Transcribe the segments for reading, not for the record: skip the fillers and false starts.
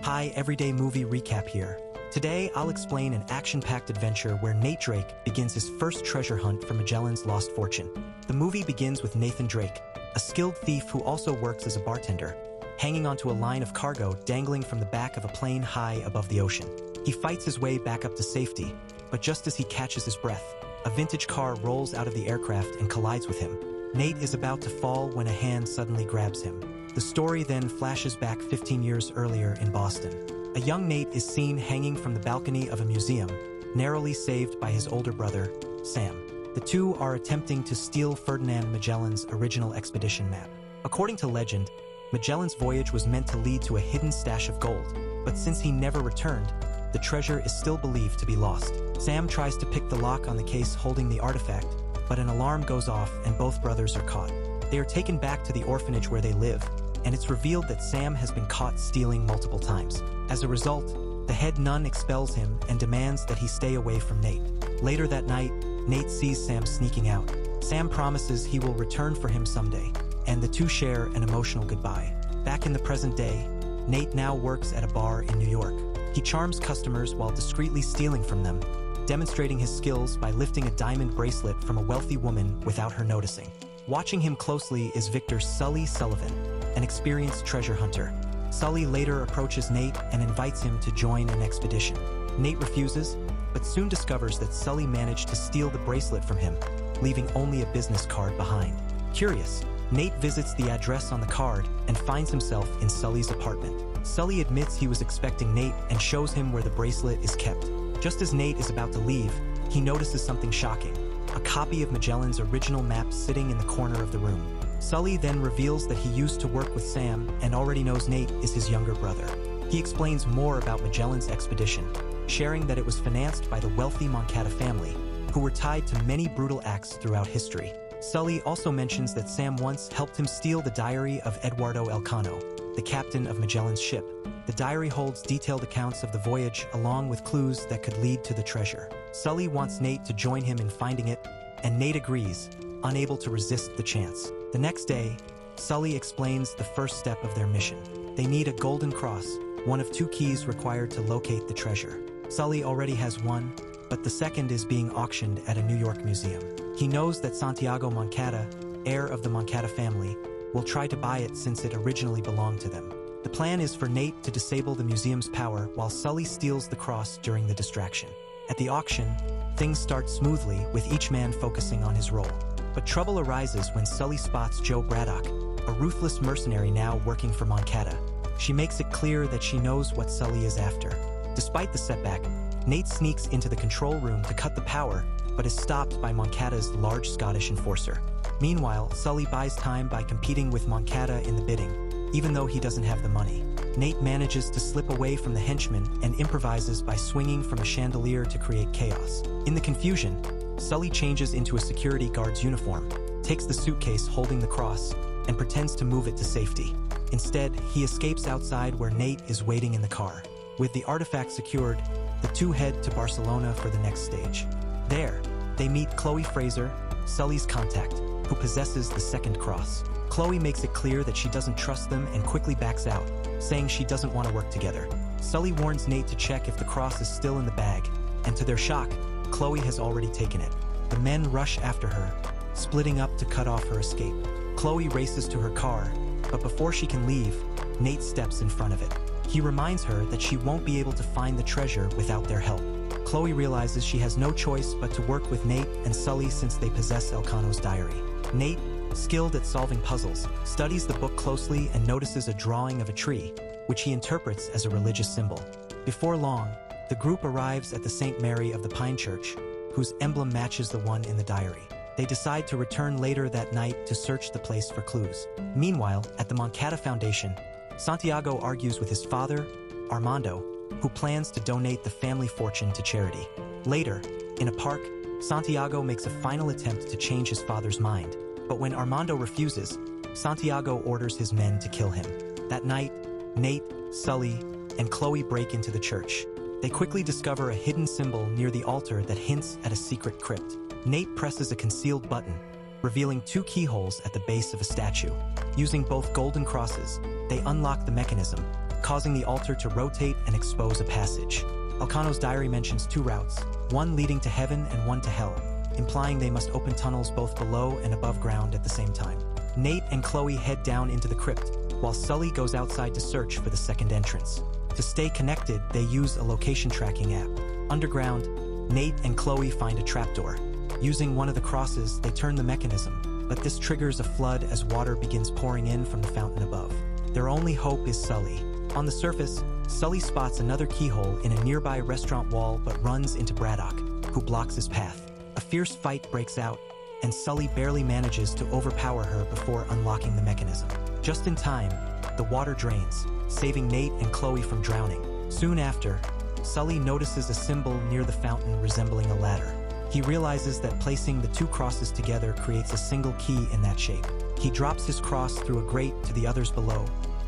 Hi, Everyday Movie Recap here. Today, I'll explain an action-packed adventure where Nate Drake begins his first treasure hunt for Magellan's lost fortune. The movie begins with Nathan Drake, a skilled thief who also works as a bartender, hanging onto a line of cargo dangling from the back of a plane high above the ocean. He fights his way back up to safety, but just as he catches his breath, a vintage car rolls out of the aircraft and collides with him. Nate is about to fall when a hand suddenly grabs him. The story then flashes back 15 years earlier in Boston. A young Nate is seen hanging from the balcony of a museum, narrowly saved by his older brother, Sam. The two are attempting to steal Ferdinand Magellan's original expedition map. According to legend, Magellan's voyage was meant to lead to a hidden stash of gold, but since he never returned, the treasure is still believed to be lost. Sam tries to pick the lock on the case holding the artifact, but an alarm goes off and both brothers are caught. They are taken back to the orphanage where they live, and it's revealed that Sam has been caught stealing multiple times. As a result, the head nun expels him and demands that he stay away from Nate. Later that night, Nate sees Sam sneaking out. Sam promises he will return for him someday, and the two share an emotional goodbye. Back in the present day, Nate now works at a bar in New York. He charms customers while discreetly stealing from them, demonstrating his skills by lifting a diamond bracelet from a wealthy woman without her noticing. Watching him closely is Victor Sully Sullivan, an experienced treasure hunter. Sully later approaches Nate and invites him to join an expedition. Nate refuses, but soon discovers that Sully managed to steal the bracelet from him, leaving only a business card behind. Curious, Nate visits the address on the card and finds himself in Sully's apartment. Sully admits he was expecting Nate and shows him where the bracelet is kept. Just as Nate is about to leave, he notices something shocking: a copy of Magellan's original map sitting in the corner of the room. Sully then reveals that he used to work with Sam and already knows Nate is his younger brother. He explains more about Magellan's expedition, sharing that it was financed by the wealthy Moncada family, who were tied to many brutal acts throughout history. Sully also mentions that Sam once helped him steal the diary of 𝐓𝐑𝐄𝐒𝐒, the captain of Magellan's ship. The diary holds detailed accounts of the voyage along with clues that could lead to the treasure. Sully wants Nate to join him in finding it, and Nate agrees, unable to resist the chance. The next day, Sully explains the first step of their mission. They need a golden cross, one of two keys required to locate the treasure. Sully already has one, but the second is being auctioned at a New York museum. He knows that Santiago Moncada, heir of the Moncada family, will try to buy it since it originally belonged to them. The plan is for Nate to disable the museum's power while Sully steals the cross during the distraction. At the auction, things start smoothly with each man focusing on his role. But trouble arises when Sully spots Jo Braddock, a ruthless mercenary now working for Moncada. She makes it clear that she knows what Sully is after. Despite the setback, Nate sneaks into the control room to cut the power, but is stopped by Moncada's large Scottish enforcer. Meanwhile, Sully buys time by competing with Moncada in the bidding, even though he doesn't have the money. Nate manages to slip away from the henchman and improvises by swinging from a chandelier to create chaos. In the confusion, Sully changes into a security guard's uniform, takes the suitcase holding the cross, and pretends to move it to safety. Instead, he escapes outside where Nate is waiting in the car. With the artifact secured, the two head to Barcelona for the next stage. There, they meet Chloe Fraser, Sully's contact, who possesses the second cross. Chloe makes it clear that she doesn't trust them and quickly backs out, saying she doesn't want to work together. Sully warns Nate to check if the cross is still in the bag, and to their shock, Chloe has already taken it. The men rush after her, splitting up to cut off her escape. Chloe races to her car, but before she can leave, Nate steps in front of it. He reminds her that she won't be able to find the treasure without their help. Chloe realizes she has no choice but to work with Nate and Sully since they possess 𝐓𝐑𝐄𝐒𝐒's diary. Nate, skilled at solving puzzles, studies the book closely and notices a drawing of a tree, which he interprets as a religious symbol. Before long, the group arrives at the St. Mary of the Pine Church, whose emblem matches the one in the diary. They decide to return later that night to search the place for clues. Meanwhile, at the Moncada Foundation, Santiago argues with his father, Armando, who plans to donate the family fortune to charity. Later, in a park, Santiago makes a final attempt to change his father's mind, but when Armando refuses, Santiago orders his men to kill him. That night, Nate, Sully, and Chloe break into the church. They quickly discover a hidden symbol near the altar that hints at a secret crypt. Nate presses a concealed button, revealing two keyholes at the base of a statue. Using both golden crosses, they unlock the mechanism, causing the altar to rotate and expose a passage. 𝐓𝐑𝐄𝐒's diary mentions two routes, one leading to heaven and one to hell, implying they must open tunnels both below and above ground at the same time. Nate and Chloe head down into the crypt, while Sully goes outside to search for the second entrance. To stay connected, they use a location tracking app. Underground, Nate and Chloe find a trapdoor. Using one of the crosses, they turn the mechanism, but this triggers a flood as water begins pouring in from the fountain above. Their only hope is Sully. On the surface, Sully spots another keyhole in a nearby restaurant wall but runs into Braddock, who blocks his path. A fierce fight breaks out, and Sully barely manages to overpower her before unlocking the mechanism. Just in time, the water drains, saving Nate and Chloe from drowning. Soon after, Sully notices a symbol near the fountain resembling a ladder. He realizes that placing the two crosses together creates a single key in that shape. He drops his cross through a grate to the others below,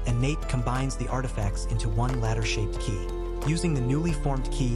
and Nate combines the artifacts into one ladder-shaped key. Using the newly formed key,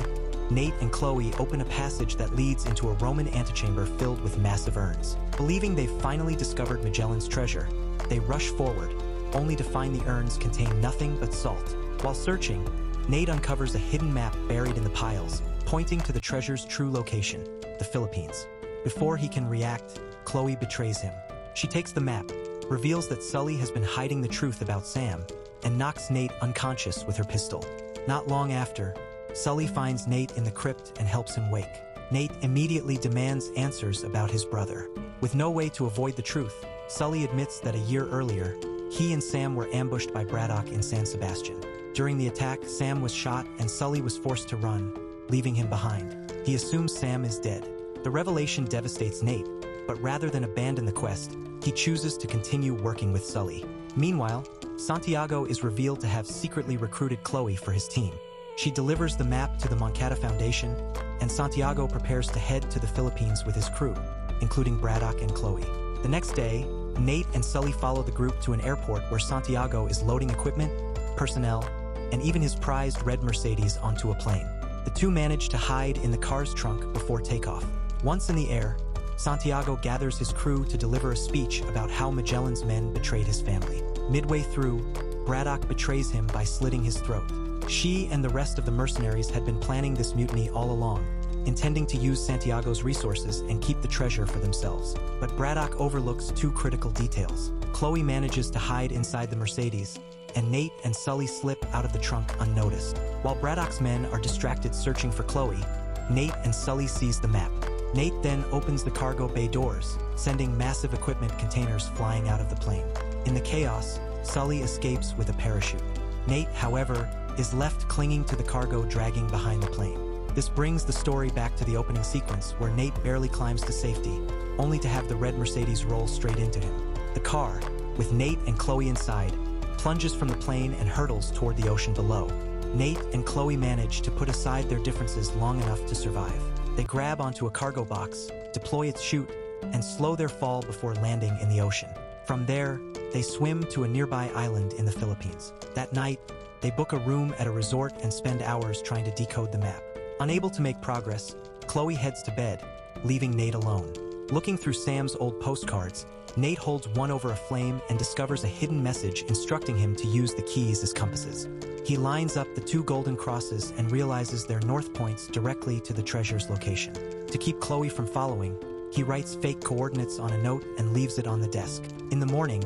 Nate and Chloe open a passage that leads into a Roman antechamber filled with massive urns. Believing they've finally discovered Magellan's treasure, they rush forward, only to find the urns contain nothing but salt. While searching, Nate uncovers a hidden map buried in the piles, pointing to the treasure's true location, the Philippines. Before he can react, Chloe betrays him. She takes the map, reveals that Sully has been hiding the truth about Sam, and knocks Nate unconscious with her pistol. Not long after, Sully finds Nate in the crypt and helps him wake. Nate immediately demands answers about his brother. With no way to avoid the truth, Sully admits that a year earlier, he and Sam were ambushed by Braddock in San Sebastian. During the attack, Sam was shot and Sully was forced to run, leaving him behind. He assumes Sam is dead. The revelation devastates Nate, but rather than abandon the quest, he chooses to continue working with Sully. Meanwhile, Santiago is revealed to have secretly recruited Chloe for his team. She delivers the map to the Moncada Foundation, and Santiago prepares to head to the Philippines with his crew, including Braddock and Chloe. The next day, Nate and Sully follow the group to an airport where Santiago is loading equipment, personnel, and even his prized red Mercedes onto a plane. The two manage to hide in the car's trunk before takeoff. Once in the air, Santiago gathers his crew to deliver a speech about how Magellan's men betrayed his family. Midway through, Braddock betrays him by slitting his throat. She and the rest of the mercenaries had been planning this mutiny all along, intending to use Santiago's resources and keep the treasure for themselves. But Braddock overlooks two critical details. Chloe manages to hide inside the Mercedes, and Nate and Sully slip out of the trunk unnoticed. While Braddock's men are distracted searching for Chloe, Nate and Sully seize the map. Nate then opens the cargo bay doors, sending massive equipment containers flying out of the plane. In the chaos, Sully escapes with a parachute. Nate, however, is left clinging to the cargo dragging behind the plane. This brings the story back to the opening sequence where Nate barely climbs to safety, only to have the red Mercedes roll straight into him. The car, with Nate and Chloe inside, plunges from the plane and hurtles toward the ocean below. Nate and Chloe manage to put aside their differences long enough to survive. They grab onto a cargo box, deploy its chute, and slow their fall before landing in the ocean. From there, they swim to a nearby island in the Philippines. That night, they book a room at a resort and spend hours trying to decode the map. Unable to make progress, Chloe heads to bed, leaving Nate alone. Looking through Sam's old postcards, Nate holds one over a flame and discovers a hidden message instructing him to use the keys as compasses. He lines up the two golden crosses and realizes their north points directly to the treasure's location. To keep Chloe from following, he writes fake coordinates on a note and leaves it on the desk. In the morning,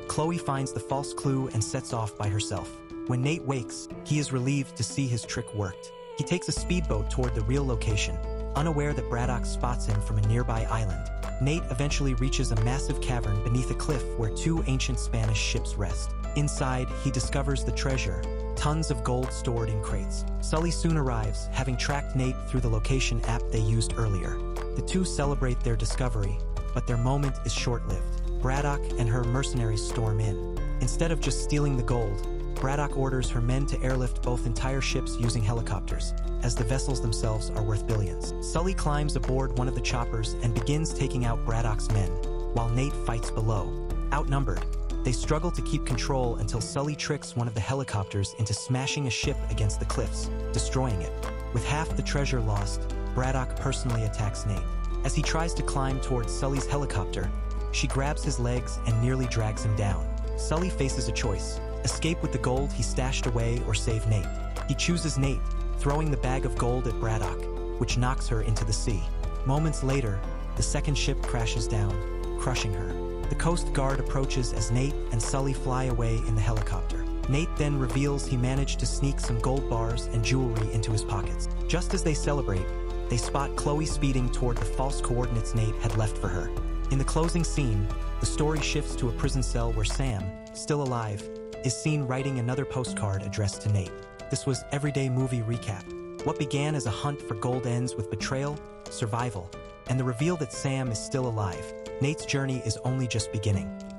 Chloe finds the false clue and sets off by herself. When Nate wakes, he is relieved to see his trick worked. He takes a speedboat toward the real location, unaware that Braddock spots him from a nearby island. Nate eventually reaches a massive cavern beneath a cliff where two ancient Spanish ships rest. Inside, he discovers the treasure, tons of gold stored in crates. Sully soon arrives, having tracked Nate through the location app they used earlier. The two celebrate their discovery, but their moment is short-lived. Braddock and her mercenaries storm in. Instead of just stealing the gold, Braddock orders her men to airlift both entire ships using helicopters, as the vessels themselves are worth billions. Sully climbs aboard one of the choppers and begins taking out Braddock's men, while Nate fights below. Outnumbered, they struggle to keep control until Sully tricks one of the helicopters into smashing a ship against the cliffs, destroying it. With half the treasure lost, Braddock personally attacks Nate. As he tries to climb towards Sully's helicopter, she grabs his legs and nearly drags him down. Sully faces a choice: Escape with the gold he stashed away or save Nate. He chooses Nate, throwing the bag of gold at Braddock, which knocks her into the sea. Moments later, the second ship crashes down, crushing her. The Coast Guard approaches as Nate and Sully fly away in the helicopter. Nate then reveals he managed to sneak some gold bars and jewelry into his pockets. Just as they celebrate, they spot Chloe speeding toward the false coordinates Nate had left for her. In the closing scene, the story shifts to a prison cell where Sam, still alive, is seen writing another postcard addressed to Nate. This was Everyday Movie Recap. What began as a hunt for gold ends with betrayal, survival, and the reveal that Sam is still alive. Nate's journey is only just beginning.